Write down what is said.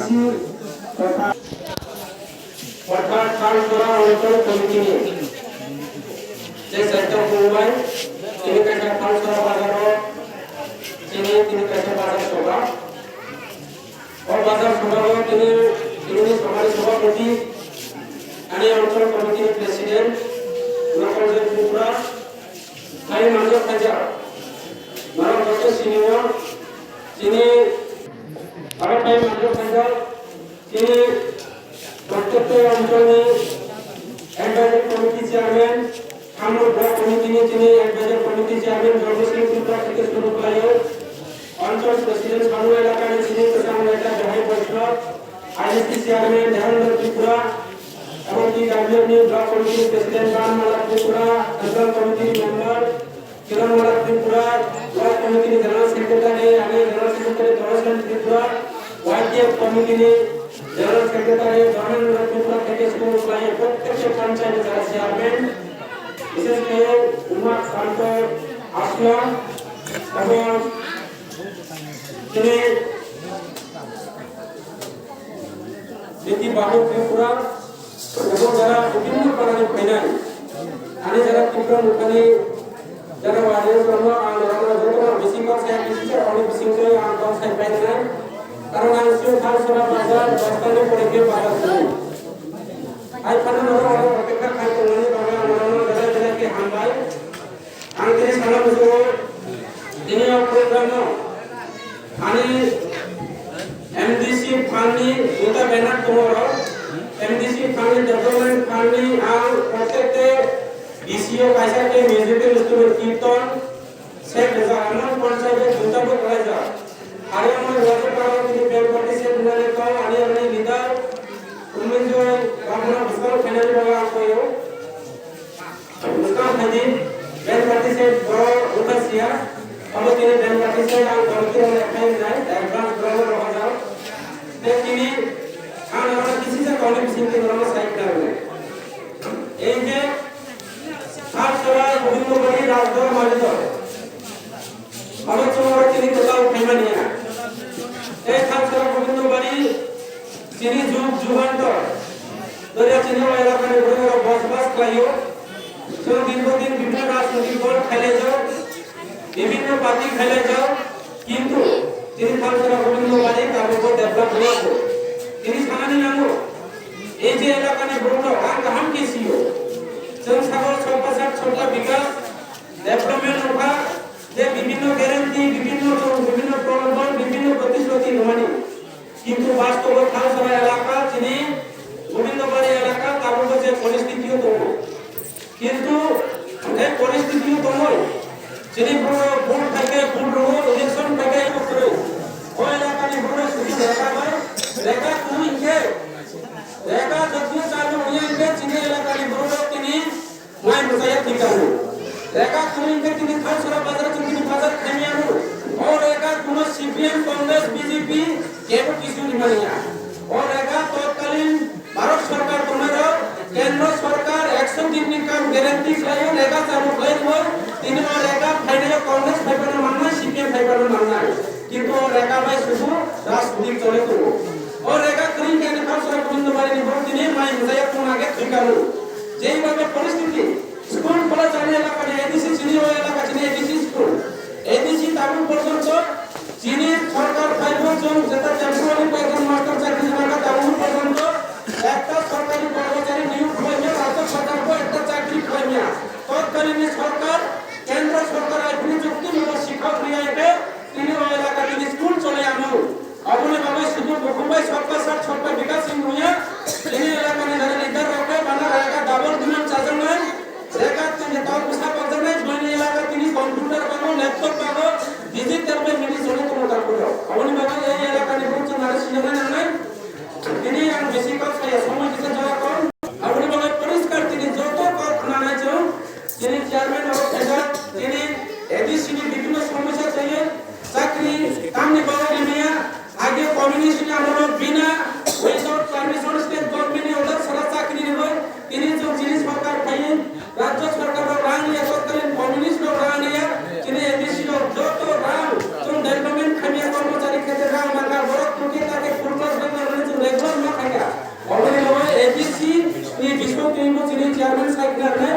IDC তথা খালছড়া অঞ্চল committee যে সেক্টর মুম্বাই তিনি কাছে খালছড়া বাজার তিনি কাছে বাজার সভা ও বাজার সভা তিনি সভার সভাপতি আমি অঞ্চল কমিটির প্রেসিডেন্ট নকলজের ত্রিপুরা ভাই মানব খাজা মানব দত্ত সিনিয়র তিনি আরো ভাই মানব খাজা তিনি প্রত্যেকটি অঞ্চলে অ্যাডভাইজারি কমিটি চেয়ারম্যান আমরা ব্লক কমিটি তিনি অ্যাডভাইজারি কমিটি চেয়ারম্যান জগৎসিং ত্রিপুরা থেকে শুরু করে অঞ্চল প্রেসিডেন্ট সামু এলাকার যিনি কিষান নেতা জয় বৈষ্ণব আইএসপি চেয়ারম্যান দেহেন্দ্র ত্রিপুরা এবং কি ডাব্লিউনি ব্লক কমিটির প্রেসিডেন্ট রামমালা ত্রিপুরা সেন্ট্রাল কমিটির মেম্বার কিরণমালা ত্রিপুরা ব্লক কমিটির জেনারেল সেক্রেটারি আমি জেনারেল সেক্রেটারি দর্শন ত্রিপুরা ওয়াইটিএফ কমিটির জেনারেল সেক্রেটারি ধর্মেন্দ্র ত্রিপুরা থেকে শুরু করে প্রত্যেকটি পঞ্চায়েতে যারা চেয়ারম্যান বিশেষ করে উমা শান্ত আসলাম এবং তিনি নীতি বাবু ত্রিপুরা এবং যারা বিভিন্ন কারণে ফাইনাল আমি যারা ত্রিপুরা মুখানি যারা ওয়ার্ডের জন্য আমরা বেশি কথা বেশি অনেক বেশি করে আমরা সাইড পাই না কারণ আমি খালছড়া বাজার দশটানে পড়ে গিয়ে বাজার করি আই পানি নরম অপেক্ষা খাই করলে বাবা নরম যারা হামবাই আমি তিনি সারা বছর তিনি প্রোগ্রাম আমি এমডিসি ফান্ডি দুটা ব্যানার তোমার एमडीसी फंड डेवलपमेंट फंड आउ प्रत्येकटे डीसीओ कायसा के म्यूजिकल इंस्ट्रूमेंट कीर्तन से जजा अमन पंचायत दुटा को करा जा आरे हम वाटर पावर की बेल पार्टी से बुलाने को आने वाले लीडर उनमें जो अपना विस्तार फाइनल होगा कोयो उसका खाली बेल पार्टी से बड़ा उठा सिया अब तेरे बेल पार्टी से हम करते हैं एफआई नहीं एडवांस ब्राउन रहा जाओ लेकिन আমরা কিছু যে কলেজ সিনকে আমরা সাইড করব এই যে খালছড়া গোবিন্দবাড়ি রাজদর মালিদর আলোচনা তিনি কোথাও ফেমানিয়া এই খালছড়া গোবিন্দবাড়ি তিনি যুগ যুগান্তর ধরে চিনি এলাকার ঘুরে বসবাস করাইও তো দীর্ঘদিন বিভিন্ন রাজনৈতিক দল খেলে যাও বিভিন্ন পার্টি খেলে যাও কিন্তু তিনি খালছড়া গোবিন্দবাড়ি তার উপর ডেভেলপ হলো তিনি সামান্য নামো এই যে এলাকানে বড় हम किसी हो संसागर সর্বসার ছোটা বিকাশ ডেভেলপমেন্ট হোক যে বিভিন্ন গ্যারান্টি বিভিন্ন প্রলোভন বিভিন্ন প্রতিশ্রুতি মানে কিন্তু বাস্তব খালছড়া এলাকা তিনি গোবিন্দবাড়ি এলাকা তার মধ্যে যে পরিস্থিতিও তো কিন্তু এই পরিস্থিতিও তো তিনি ভোট থেকে ভোট ইলেকশন থেকে করে ওই এলাকানে বড় সুবিধা দেখা হয় রেখা তুমি কে রেখা যদিও চালু হইয়াকে চিনি এলাকার বড় তিনি মাই মুসাইয়া ঠিকানো রেখা তুমি কে তিনি খালছড়া বাজার তিনি বাজার থেমিয়ানো ও রেখা কোন সিপিএম কংগ্রেস বিজেপি কেউ কিছু নিমানিয়া ও রেখা তৎকালীন ভারত সরকার তোমারও কেন্দ্র সরকার 100 দিন কাম গ্যারান্টি চাইও রেখা চালু হইব তিনি ও রেখা ফাইনাল কংগ্রেস ফাইনাল মাননা সিপিএম ফাইনাল মাননা কিন্তু রেখা ভাই শুধু রাজনীতি চলে তো और एका कहीं के खालছড়া গোবিন্দবাড়ি নিবর দিনে মাই মুজাইয়া কোন আগে ঠিকানো যেইভাবে পরিস্থিতি স্কুল কলেজ আনে এলাকা এডিসি চিনি ওই এলাকা চিনি এডিসি স্কুল এডিসি তারু পর্যন্ত চিনি সরকার 5 জন যেটা টেম্পোরারি পাইছেন মাস্টার চাকরি লাগা তারু পর্যন্ত একটা সরকারি কর্মচারী নিয়োগ হইবে রাজ্য সরকারকে একটা চাকরি হইবে তৎকালীন সরকার কেন্দ্র সরকার আপনি যুক্তি নিব শিক্ষক রিয়াইতে তিনি ওই এলাকা তিনি স্কুল চলে আনো अपने बाबा सुदूर मुंबई सबका साथ छोटा विकास सिंह हुआ इन्हें इलाका में धरे इधर रखे बना रहेगा डबल दुनिया चार्जर में रहेगा तो नेताओं को साथ पकड़ में जोड़ने इलाका की कंप्यूटर बागो लैपटॉप बागो डिजिटल पे मिली सोने को मोटा करो अपने बाबा ये इलाका में बहुत सारे सिनेमा ने इन्हें हम बेसिक का समय किसे जगह कौन अपने बाबा परिष्कार तिनी जो तो को खाना जो इन्हें चेयरमैन চেয়ারম্যান সাইকেল